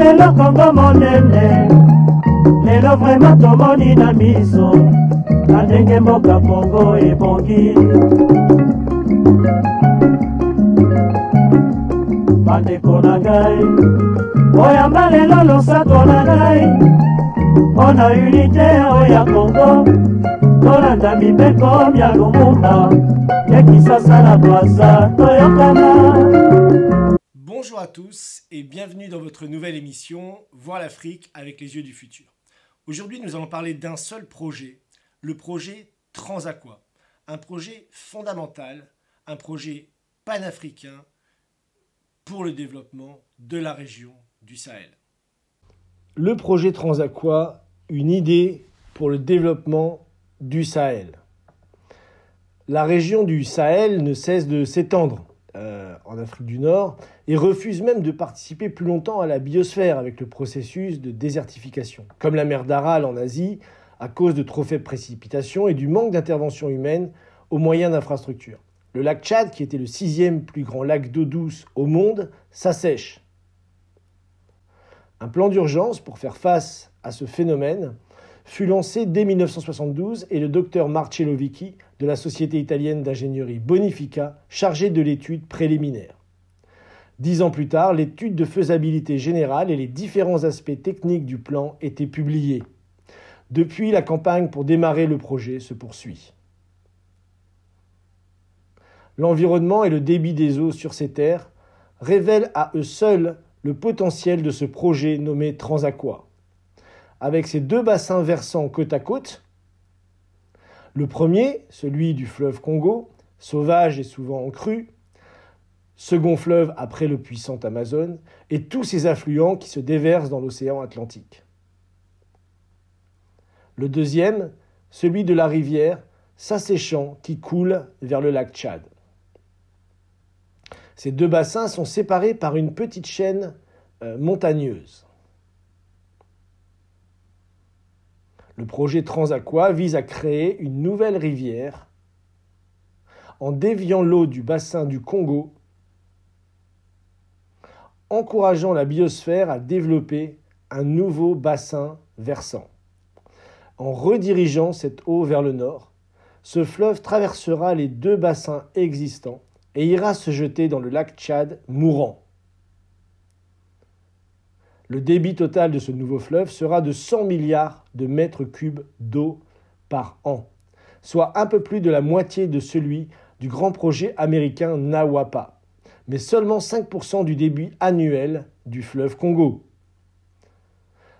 lelo Kongo monene, lelo vrema tomoni na miso, na ndenge mboka Kongo ebongi. Bandeko na ngai, oyamba lelo losato na ngai, mpona unité oya Kongo, tolanda mibeko mya Lumumba, ya Kisasa na Bwassa toyokana. Bonjour à tous et bienvenue dans votre nouvelle émission Voir l'Afrique avec les yeux du futur. Aujourd'hui, nous allons parler d'un seul projet, le projet Transaqua. Un projet fondamental, un projet panafricain pour le développement de la région du Sahel. Le projet Transaqua, une idée pour le développement du Sahel. La région du Sahel ne cesse de s'étendre en Afrique du Nord et refuse même de participer plus longtemps à la biosphère avec le processus de désertification, comme la mer d'Aral en Asie, à cause de trop faibles précipitations et du manque d'intervention humaine aux moyens d'infrastructure. Le lac Tchad, qui était le 6e plus grand lac d'eau douce au monde, s'assèche. Un plan d'urgence pour faire face à ce phénomène fut lancé dès 1972 et le docteur Marcello Vichi de la société italienne d'ingénierie Bonifica, chargé de l'étude préliminaire. 10 ans plus tard, l'étude de faisabilité générale et les différents aspects techniques du plan étaient publiés. Depuis, la campagne pour démarrer le projet se poursuit. L'environnement et le débit des eaux sur ces terres révèlent à eux seuls le potentiel de ce projet nommé Transaqua. Avec ses deux bassins versants côte à côte, le premier, celui du fleuve Congo, sauvage et souvent en crue, second fleuve après le puissant Amazone, et tous ses affluents qui se déversent dans l'océan Atlantique. Le deuxième, celui de la rivière s'asséchant qui coule vers le lac Tchad. Ces deux bassins sont séparés par une petite chaîne montagneuse. Le projet Transaqua vise à créer une nouvelle rivière en déviant l'eau du bassin du Congo, encourageant la biosphère à développer un nouveau bassin versant. En redirigeant cette eau vers le nord, ce fleuve traversera les deux bassins existants et ira se jeter dans le lac Tchad mourant. Le débit total de ce nouveau fleuve sera de 100 milliards de mètres cubes d'eau par an, soit un peu plus de la moitié de celui du grand projet américain Nawapa, mais seulement 5% du débit annuel du fleuve Congo.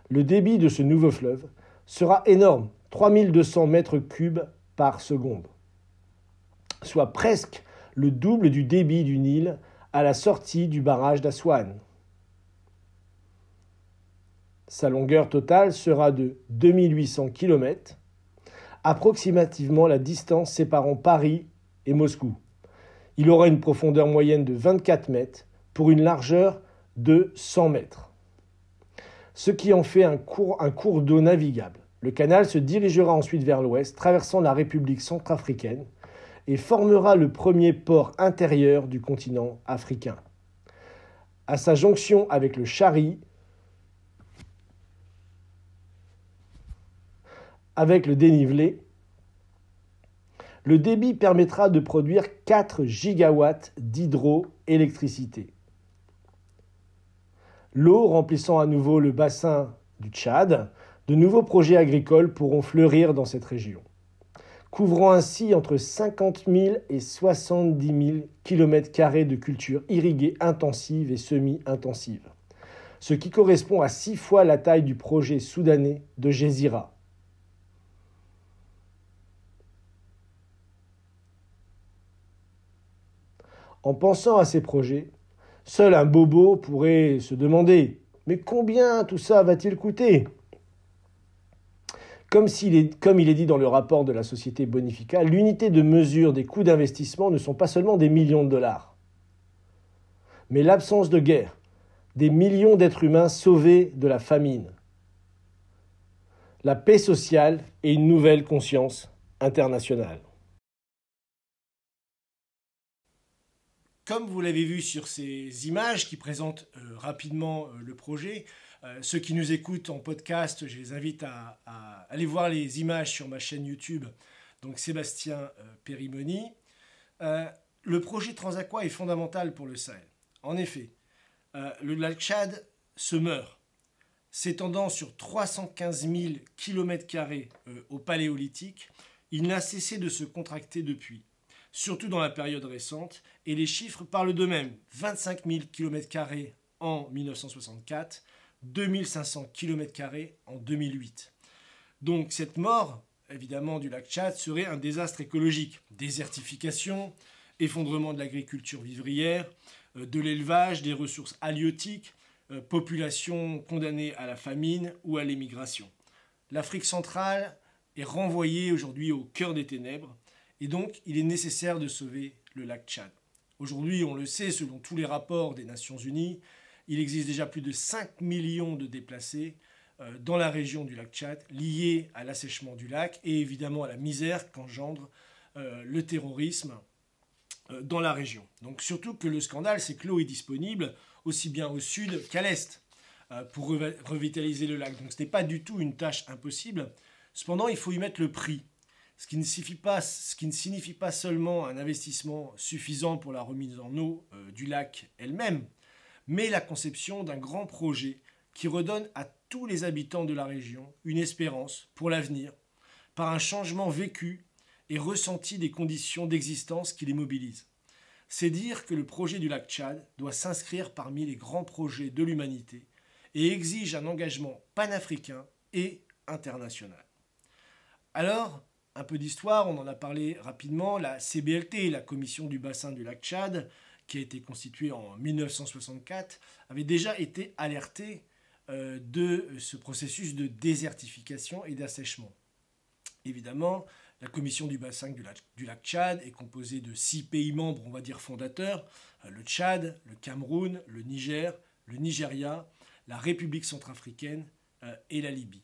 Le débit de ce nouveau fleuve sera énorme, 3200 mètres cubes par seconde, soit presque le double du débit du Nil à la sortie du barrage d'Aswan. Sa longueur totale sera de 2800 km, approximativement la distance séparant Paris et Moscou. Il aura une profondeur moyenne de 24 mètres pour une largeur de 100 mètres, ce qui en fait un cours d'eau navigable. Le canal se dirigera ensuite vers l'ouest, traversant la République centrafricaine, et formera le premier port intérieur du continent africain. À sa jonction avec le Chari, avec le dénivelé, le débit permettra de produire 4 gigawatts d'hydroélectricité. L'eau remplissant à nouveau le bassin du Tchad, de nouveaux projets agricoles pourront fleurir dans cette région, couvrant ainsi entre 50 000 et 70 000 km² de cultures irriguées intensives et semi-intensives, ce qui correspond à 6 fois la taille du projet soudanais de Gézira. En pensant à ces projets, seul un bobo pourrait se demander « Mais combien tout ça va-t-il coûter ?» Comme il est dit dans le rapport de la société Bonifica, l'unité de mesure des coûts d'investissement ne sont pas seulement des millions de dollars, mais l'absence de guerre, des millions d'êtres humains sauvés de la famine, la paix sociale et une nouvelle conscience internationale. Comme vous l'avez vu sur ces images qui présentent rapidement le projet, Ceux qui nous écoutent en podcast, je les invite à aller voir les images sur ma chaîne YouTube, donc Sébastien Périmoni. Le projet Transaqua est fondamental pour le Sahel. En effet, le lac Tchad se meurt, s'étendant sur 315 000 km² au Paléolithique. Il n'a cessé de se contracter depuis, surtout dans la période récente, et les chiffres parlent d'eux-mêmes. 25 000 km² en 1964, 2500 km² en 2008. Donc cette mort, évidemment, du lac Tchad serait un désastre écologique. Désertification, effondrement de l'agriculture vivrière, de l'élevage, des ressources halieutiques, population condamnée à la famine ou à l'émigration. L'Afrique centrale est renvoyée aujourd'hui au cœur des ténèbres et donc il est nécessaire de sauver le lac Tchad. Aujourd'hui, on le sait, selon tous les rapports des Nations Unies, il existe déjà plus de 5 millions de déplacés dans la région du lac Tchad liés à l'assèchement du lac et évidemment à la misère qu'engendre le terrorisme dans la région. Donc surtout que le scandale, c'est que l'eau est disponible aussi bien au sud qu'à l'est pour revitaliser le lac. Donc ce n'est pas du tout une tâche impossible. Cependant, il faut y mettre le prix. Ce qui ne signifie pas seulement un investissement suffisant pour la remise en eau du lac elle-même, mais la conception d'un grand projet qui redonne à tous les habitants de la région une espérance pour l'avenir, par un changement vécu et ressenti des conditions d'existence qui les mobilisent. C'est dire que le projet du lac Tchad doit s'inscrire parmi les grands projets de l'humanité et exige un engagement panafricain et international. Alors, un peu d'histoire, on en a parlé rapidement, la CBLT, la Commission du bassin du lac Tchad, qui a été constituée en 1964, avait déjà été alertée de ce processus de désertification et d'assèchement. Évidemment, la Commission du bassin du lac Tchad est composée de 6 pays membres, on va dire fondateurs, le Tchad, le Cameroun, le Niger, le Nigeria, la République centrafricaine et la Libye.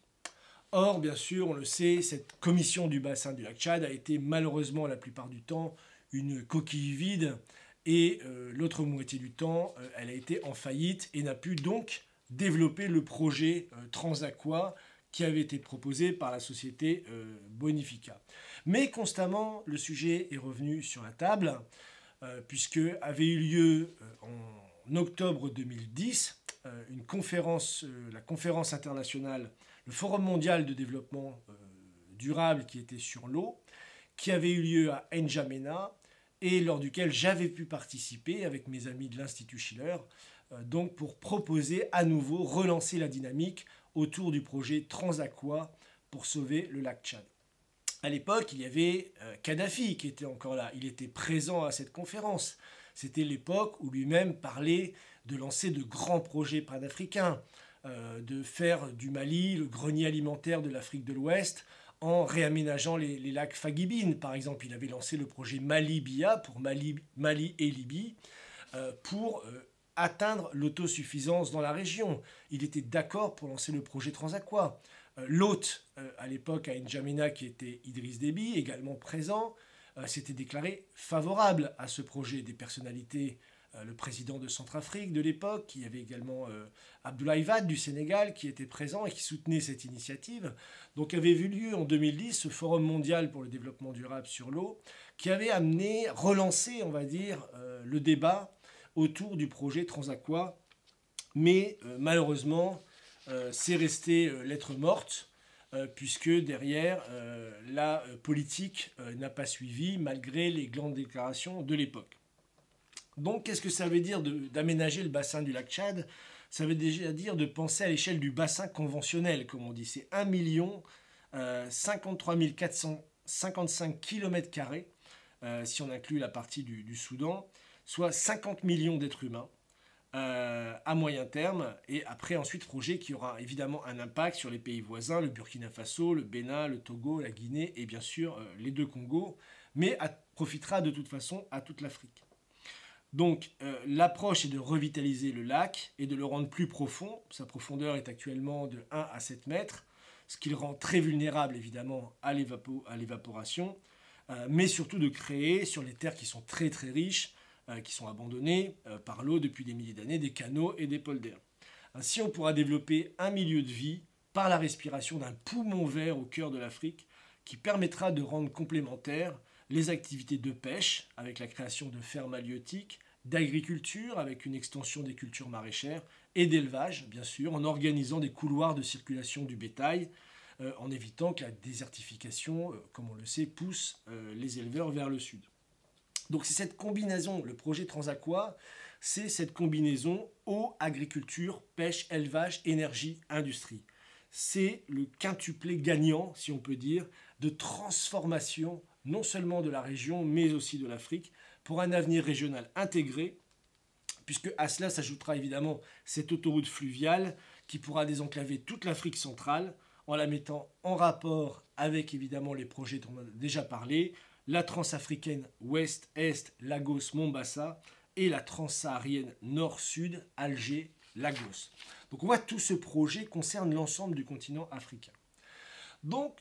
Or, bien sûr, on le sait, cette Commission du bassin du lac Tchad a été malheureusement la plupart du temps une coquille vide et l'autre moitié du temps, elle a été en faillite et n'a pu donc développer le projet Transaqua qui avait été proposé par la société Bonifica. Mais constamment, le sujet est revenu sur la table, puisque avait eu lieu en octobre 2010 la conférence internationale, le Forum mondial de développement durable qui était sur l'eau, qui avait eu lieu à N'Djamena, et lors duquel j'avais pu participer avec mes amis de l'Institut Schiller, donc pour proposer à nouveau, relancer la dynamique autour du projet Transaqua pour sauver le lac Tchad. À l'époque, il y avait Kadhafi qui était encore là. Il était présent à cette conférence. C'était l'époque où lui-même parlait de lancer de grands projets panafricains, de faire du Mali le grenier alimentaire de l'Afrique de l'Ouest en réaménageant les lacs Fagibine. Par exemple, il avait lancé le projet Mali-Bia pour Mali et Libye pour atteindre l'autosuffisance dans la région. Il était d'accord pour lancer le projet Transaqua. L'hôte, à l'époque, à N'Djamena, qui était Idriss Déby, également présent, s'était déclaré favorable à ce projet. Des personnalités, le président de Centrafrique de l'époque, il y avait également Abdoulaye Wade du Sénégal qui était présent et qui soutenait cette initiative. Donc avait vu lieu en 2010 ce Forum mondial pour le développement durable sur l'eau, qui avait relancé, on va dire, le débat autour du projet Transaqua, mais malheureusement, c'est resté lettre morte, puisque derrière, la politique n'a pas suivi, malgré les grandes déclarations de l'époque. Donc, qu'est-ce que ça veut dire d'aménager le bassin du lac Tchad? Ça veut déjà dire de penser à l'échelle du bassin conventionnel, comme on dit. C'est 1 53 455 km², si on inclut la partie du Soudan, soit 50 millions d'êtres humains à moyen terme, et après ensuite projet qui aura évidemment un impact sur les pays voisins, le Burkina Faso, le Bénin, le Togo, la Guinée et bien sûr les deux Congos, mais profitera de toute façon à toute l'Afrique. Donc l'approche est de revitaliser le lac et de le rendre plus profond. Sa profondeur est actuellement de 1 à 7 mètres, ce qui le rend très vulnérable évidemment à l'évaporation, mais surtout de créer sur les terres qui sont très très riches, qui sont abandonnées par l'eau depuis des milliers d'années, des canaux et des polders. Ainsi, on pourra développer un milieu de vie par la respiration d'un poumon vert au cœur de l'Afrique qui permettra de rendre complémentaires les activités de pêche avec la création de fermes halieutiques, d'agriculture avec une extension des cultures maraîchères et d'élevage, bien sûr, en organisant des couloirs de circulation du bétail, en évitant que la désertification, comme on le sait, pousse les éleveurs vers le sud. Donc c'est cette combinaison, le projet Transaqua, c'est cette combinaison eau, agriculture, pêche, élevage, énergie, industrie. C'est le quintuplé gagnant, si on peut dire, de transformation non seulement de la région, mais aussi de l'Afrique, pour un avenir régional intégré, puisque à cela s'ajoutera évidemment cette autoroute fluviale qui pourra désenclaver toute l'Afrique centrale en la mettant en rapport avec évidemment les projets dont on a déjà parlé, la transafricaine Ouest-Est, Lagos-Mombasa, et la transsaharienne Nord-Sud, Alger-Lagos. Donc on voit que tout ce projet concerne l'ensemble du continent africain. Donc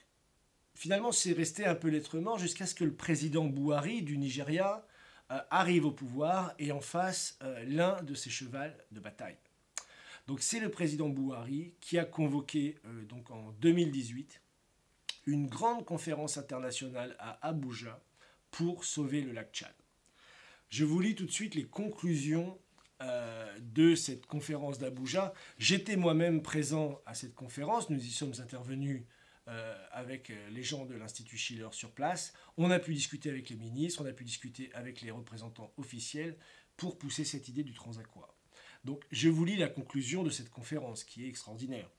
finalement c'est resté un peu lettre morte jusqu'à ce que le président Buhari du Nigeria arrive au pouvoir et en fasse l'un de ses chevaux de bataille. Donc c'est le président Buhari qui a convoqué donc en 2018 une grande conférence internationale à Abuja pour sauver le lac Tchad. Je vous lis tout de suite les conclusions de cette conférence d'Abuja. J'étais moi-même présent à cette conférence, nous y sommes intervenus avec les gens de l'Institut Schiller sur place. On a pu discuter avec les ministres, on a pu discuter avec les représentants officiels pour pousser cette idée du Transaqua. Donc je vous lis la conclusion de cette conférence qui est extraordinaire.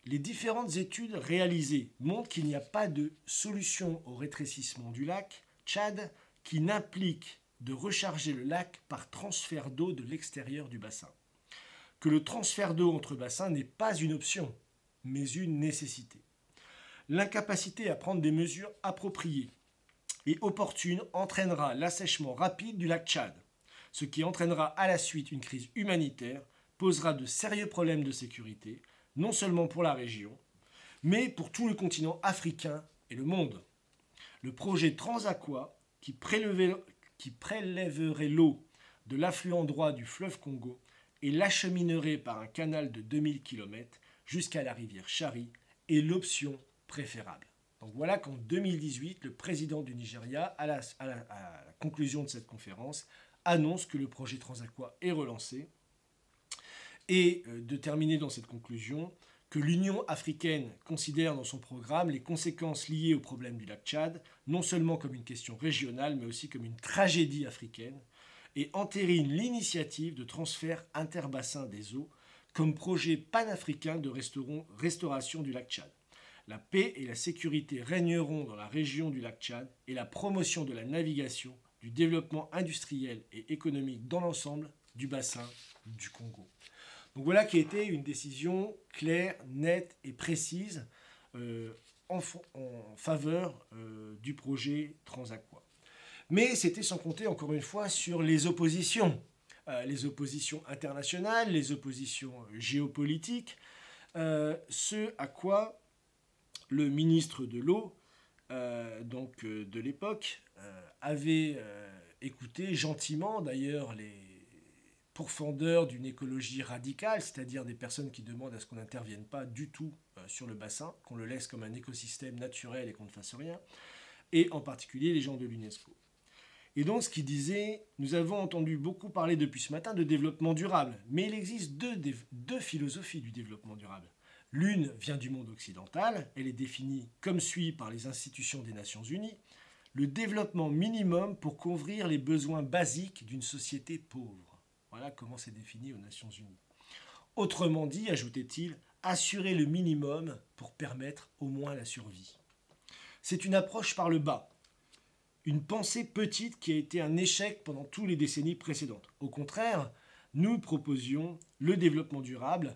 Les différentes études réalisées montrent qu'il n'y a pas de solution au rétrécissement du lac Tchad qui n'implique de recharger le lac par transfert d'eau de l'extérieur du bassin. Que le transfert d'eau entre bassins n'est pas une option, mais une nécessité. L'incapacité à prendre des mesures appropriées et opportunes entraînera l'assèchement rapide du lac Tchad, ce qui entraînera à la suite une crise humanitaire, posera de sérieux problèmes de sécurité, non seulement pour la région, mais pour tout le continent africain et le monde. Le projet Transaqua, qui prélèverait l'eau de l'affluent droit du fleuve Congo et l'acheminerait par un canal de 2000 km jusqu'à la rivière Chari, est l'option préférable. Donc voilà qu'en 2018, le président du Nigeria, à la conclusion de cette conférence, annonce que le projet Transaqua est relancé et de terminer dans cette conclusion que l'Union africaine considère dans son programme les conséquences liées au problème du lac Tchad, non seulement comme une question régionale, mais aussi comme une tragédie africaine, et entérine l'initiative de transfert interbassin des eaux comme projet panafricain de restauration du lac Tchad. La paix et la sécurité régneront dans la région du lac Tchad et la promotion de la navigation, du développement industriel et économique dans l'ensemble du bassin du Congo. Donc voilà qui a été une décision claire, nette et précise en faveur du projet Transaqua. Mais c'était sans compter encore une fois sur les oppositions internationales, les oppositions géopolitiques, ce à quoi le ministre de l'eau de l'époque avait écouté gentiment d'ailleurs les pourfendeurs d'une écologie radicale, c'est-à-dire des personnes qui demandent à ce qu'on n'intervienne pas du tout sur le bassin, qu'on le laisse comme un écosystème naturel et qu'on ne fasse rien, et en particulier les gens de l'UNESCO. Et donc ce qu'il disait, nous avons entendu beaucoup parler depuis ce matin de développement durable, mais il existe deux philosophies du développement durable. L'une vient du monde occidental, elle est définie comme suit par les institutions des Nations Unies, le développement minimum pour couvrir les besoins basiques d'une société pauvre. Voilà comment c'est défini aux Nations Unies. Autrement dit, ajoutait-il, assurer le minimum pour permettre au moins la survie. C'est une approche par le bas, une pensée petite qui a été un échec pendant toutes les décennies précédentes. Au contraire, nous proposions le développement durable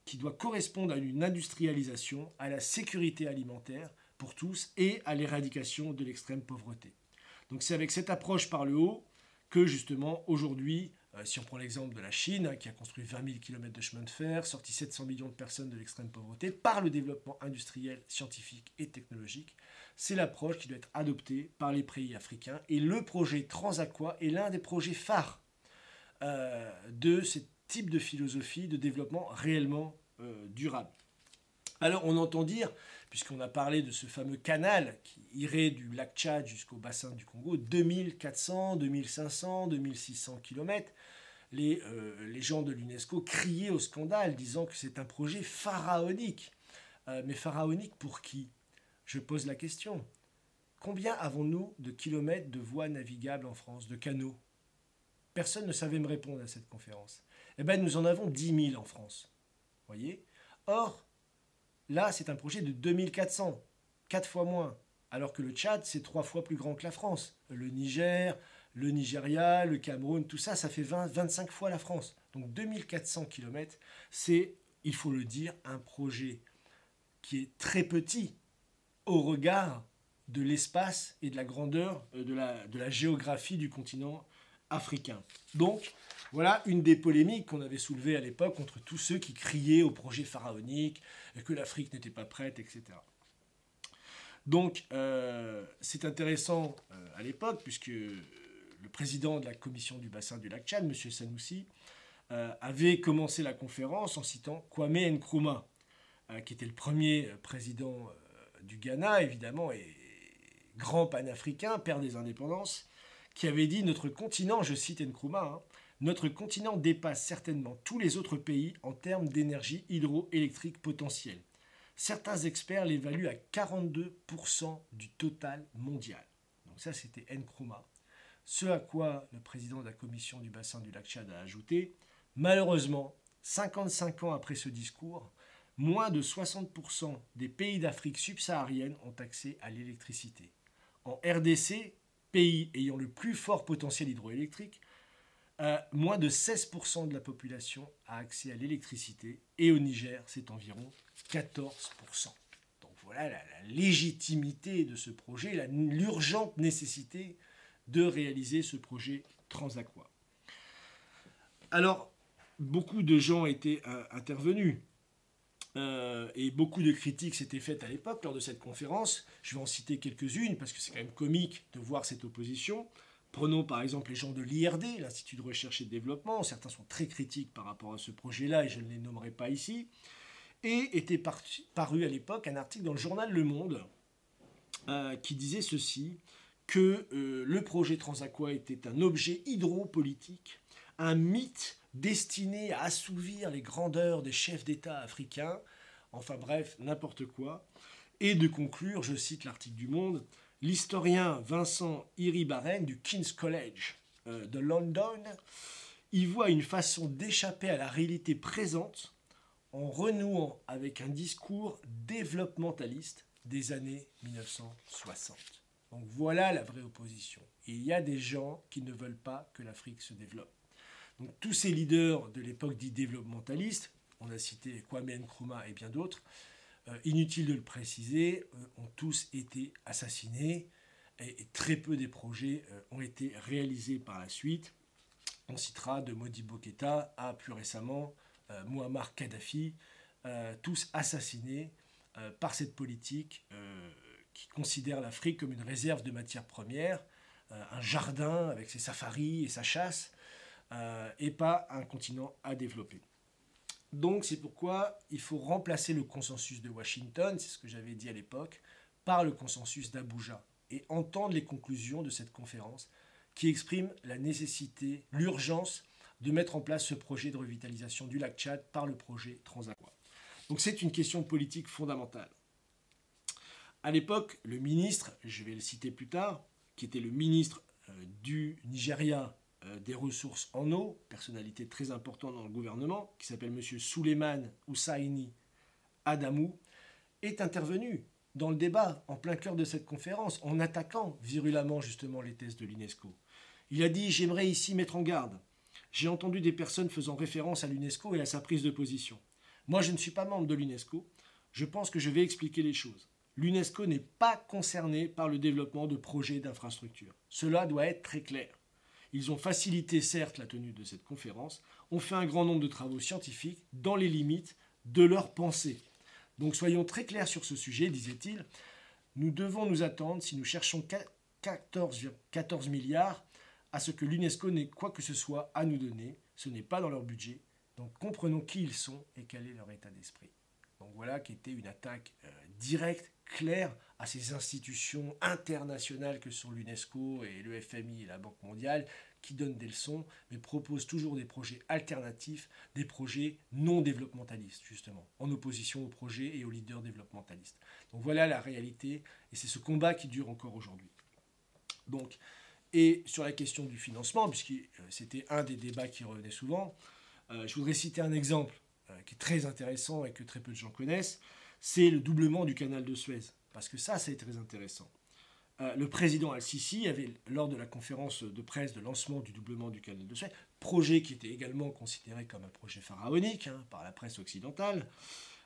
qui doit correspondre à une industrialisation, à la sécurité alimentaire pour tous et à l'éradication de l'extrême pauvreté. Donc c'est avec cette approche par le haut que justement aujourd'hui, si on prend l'exemple de la Chine, qui a construit 20 000 km de chemin de fer, sorti 700 millions de personnes de l'extrême pauvreté, par le développement industriel, scientifique et technologique, c'est l'approche qui doit être adoptée par les pays africains. Et le projet Transaqua est l'un des projets phares de cette type de philosophie de développement réellement durable. Alors on entend dire, puisqu'on a parlé de ce fameux canal qui irait du lac Tchad jusqu'au bassin du Congo, 2400, 2500, 2600 km, les gens de l'UNESCO criaient au scandale, disant que c'est un projet pharaonique. Mais pharaonique pour qui? Je pose la question. Combien avons-nous de kilomètres de voies navigables en France, de canaux? Personne ne savait me répondre à cette conférence. Eh bien, nous en avons 10 000 en France. Voyez? Or, là, c'est un projet de 2400, 4 fois moins. Alors que le Tchad, c'est 3 fois plus grand que la France. Le Niger, le Nigeria, le Cameroun, tout ça, ça fait 25 fois la France. Donc 2400 km, c'est, il faut le dire, un projet qui est très petit au regard de l'espace et de la grandeur de la géographie du continent africain. Donc, voilà une des polémiques qu'on avait soulevées à l'époque contre tous ceux qui criaient au projet pharaonique, que l'Afrique n'était pas prête, etc. Donc, c'est intéressant à l'époque, puisque le président de la commission du bassin du lac Tchad, M. Sanoussi, avait commencé la conférence en citant Kwame Nkrumah, qui était le premier président du Ghana, évidemment, et grand panafricain, père des indépendances, qui avait dit « Notre continent, je cite Nkrumah, notre continent dépasse certainement tous les autres pays en termes d'énergie hydroélectrique potentielle. Certains experts l'évaluent à 42% du total mondial. » Donc ça, c'était Nkrumah. Ce à quoi le président de la commission du bassin du lac Tchad a ajouté « Malheureusement, 55 ans après ce discours, moins de 60% des pays d'Afrique subsaharienne ont accès à l'électricité. En RDC, pays ayant le plus fort potentiel hydroélectrique, moins de 16% de la population a accès à l'électricité et au Niger, c'est environ 14%. Donc voilà la légitimité de ce projet, l'urgente nécessité de réaliser ce projet Transaqua. Alors, beaucoup de gens étaient intervenus et beaucoup de critiques s'étaient faites à l'époque lors de cette conférence. Je vais en citer quelques-unes parce que c'est quand même comique de voir cette opposition. Prenons par exemple les gens de l'IRD, l'Institut de recherche et de développement. Certains sont très critiques par rapport à ce projet-là et je ne les nommerai pas ici. Et était paru à l'époque un article dans le journal Le Monde qui disait ceci, que le projet Transaqua était un objet hydropolitique, un mythe destiné à assouvir les grandeurs des chefs d'État africains, enfin bref, n'importe quoi, et de conclure, je cite l'article du Monde, l'historien Vincent Iribarren du King's College de London y voit une façon d'échapper à la réalité présente en renouant avec un discours développementaliste des années 1960. Donc voilà la vraie opposition. Et il y a des gens qui ne veulent pas que l'Afrique se développe. Donc tous ces leaders de l'époque dits développementalistes, on a cité Kwame Nkrumah et bien d'autres, inutile de le préciser, ont tous été assassinés et très peu des projets ont été réalisés par la suite. On citera de Modibo Keïta à plus récemment Muammar Kadhafi, tous assassinés par cette politique qui considère l'Afrique comme une réserve de matières premières, un jardin avec ses safaris et sa chasse, et pas un continent à développer. Donc c'est pourquoi il faut remplacer le consensus de Washington, c'est ce que j'avais dit à l'époque, par le consensus d'Abuja et entendre les conclusions de cette conférence qui exprime la nécessité, l'urgence de mettre en place ce projet de revitalisation du lac Tchad par le projet Transaqua. Donc c'est une question politique fondamentale. À l'époque, le ministre, je vais le citer plus tard, qui était le ministre du Nigeria des ressources en eau, personnalité très importante dans le gouvernement, qui s'appelle M. Suleiman Hussaini Adamou, est intervenu dans le débat en plein cœur de cette conférence en attaquant virulemment justement les thèses de l'UNESCO. Il a dit « J'aimerais ici mettre en garde. J'ai entendu des personnes faisant référence à l'UNESCO et à sa prise de position. Moi, je ne suis pas membre de l'UNESCO. Je pense que je vais expliquer les choses. L'UNESCO n'est pas concernée par le développement de projets d'infrastructures. Cela doit être très clair. Ils ont facilité, certes, la tenue de cette conférence, ont fait un grand nombre de travaux scientifiques dans les limites de leur pensée. Donc soyons très clairs sur ce sujet, disait-il. Nous devons nous attendre, si nous cherchons 14 milliards, à ce que l'UNESCO n'ait quoi que ce soit à nous donner. Ce n'est pas dans leur budget. Donc comprenons qui ils sont et quel est leur état d'esprit. Donc voilà qui était une attaque directe, claire à ces institutions internationales que sont l'UNESCO et le FMI et la Banque mondiale, qui donnent des leçons, mais proposent toujours des projets alternatifs, des projets non développementalistes, justement, en opposition aux projets et aux leaders développementalistes. Donc voilà la réalité, et c'est ce combat qui dure encore aujourd'hui. Donc, et sur la question du financement, puisque c'était un des débats qui revenait souvent, je voudrais citer un exemple qui est très intéressant et que très peu de gens connaissent, c'est le doublement du canal de Suez. Parce que ça, c'est très intéressant. Le président Al-Sisi avait, lors de la conférence de presse de lancement du doublement du canal de Suez, projet qui était également considéré comme un projet pharaonique par la presse occidentale,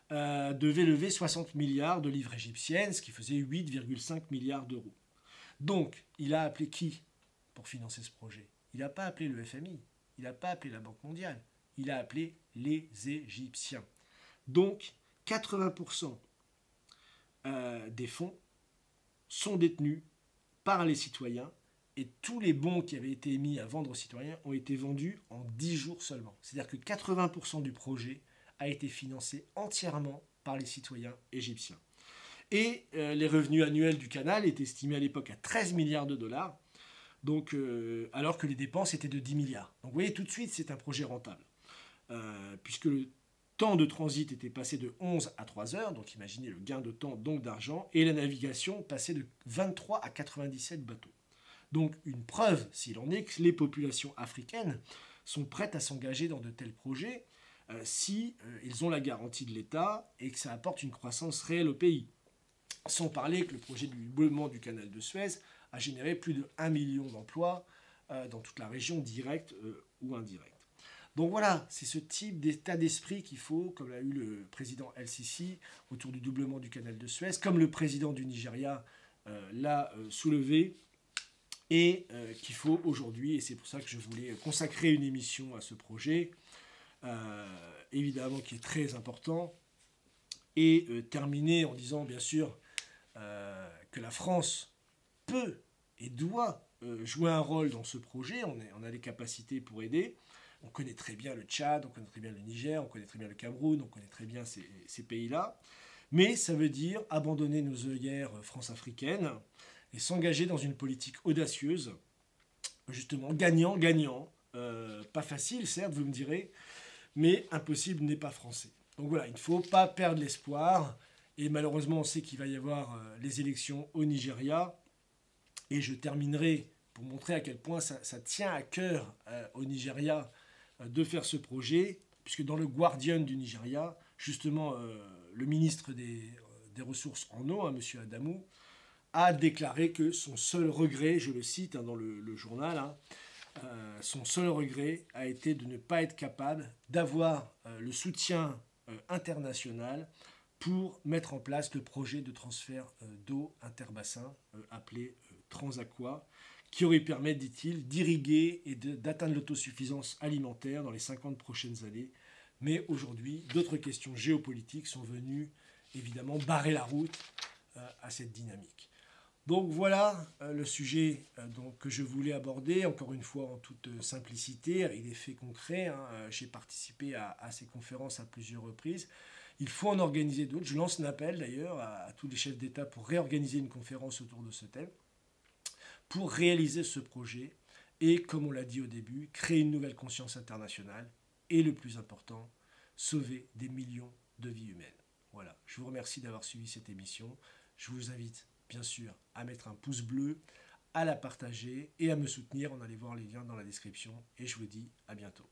devait lever 60 milliards de livres égyptiennes, ce qui faisait 8,5 milliards d'euros. Donc, il a appelé qui pour financer ce projet? Il n'a pas appelé le FMI, il n'a pas appelé la Banque mondiale, il a appelé les Égyptiens. Donc, 80% des fonds sont détenus par les citoyens et tous les bons qui avaient été émis à vendre aux citoyens ont été vendus en 10 jours seulement. C'est-à-dire que 80% du projet a été financé entièrement par les citoyens égyptiens. Et les revenus annuels du canal étaient estimés à l'époque à 13 milliards de dollars, donc, alors que les dépenses étaient de 10 milliards. Donc vous voyez, tout de suite, c'est un projet rentable. Puisque le temps de transit était passé de 11 à 3 heures, donc imaginez le gain de temps, donc d'argent, et la navigation passait de 23 à 97 bateaux. Donc une preuve, s'il en est, que les populations africaines sont prêtes à s'engager dans de tels projets si ils ont la garantie de l'État et que ça apporte une croissance réelle au pays. Sans parler que le projet du doublement du canal de Suez a généré plus de 1 million d'emplois dans toute la région, directs ou indirects. Donc voilà, c'est ce type d'état d'esprit qu'il faut, comme l'a eu le président El-Sisi autour du doublement du canal de Suez, comme le président du Nigeria l'a soulevé, et qu'il faut aujourd'hui, et c'est pour ça que je voulais consacrer une émission à ce projet, évidemment qui est très important, et terminer en disant bien sûr que la France peut et doit jouer un rôle dans ce projet, on a les capacités pour aider. On connaît très bien le Tchad, on connaît très bien le Niger, on connaît très bien le Cameroun, on connaît très bien ces pays-là. Mais ça veut dire abandonner nos œillères france-africaines et s'engager dans une politique audacieuse, justement gagnant-gagnant. Pas facile, certes, vous me direz, mais impossible n'est pas français. Donc voilà, il ne faut pas perdre l'espoir. Et malheureusement, on sait qu'il va y avoir les élections au Nigeria. Et je terminerai pour montrer à quel point ça tient à cœur au Nigeria de faire ce projet, puisque dans le Guardian du Nigeria, justement, le ministre des Ressources en eau, M. Adamu, a déclaré que son seul regret, je le cite dans le journal, son seul regret a été de ne pas être capable d'avoir le soutien international pour mettre en place le projet de transfert d'eau interbassin appelé Transaqua, qui aurait permis, dit-il, d'irriguer et d'atteindre l'autosuffisance alimentaire dans les 50 prochaines années. Mais aujourd'hui, d'autres questions géopolitiques sont venues, évidemment, barrer la route à cette dynamique. Donc voilà le sujet que je voulais aborder, encore une fois en toute simplicité, avec des faits concrets. J'ai participé à ces conférences à plusieurs reprises. Il faut en organiser d'autres. Je lance un appel d'ailleurs à tous les chefs d'État pour réorganiser une conférence autour de ce thème, pour réaliser ce projet et, comme on l'a dit au début, créer une nouvelle conscience internationale et, le plus important, sauver des millions de vies humaines. Voilà, je vous remercie d'avoir suivi cette émission. Je vous invite, bien sûr, à mettre un pouce bleu, à la partager et à me soutenir en allant voir les liens dans la description. Et je vous dis à bientôt.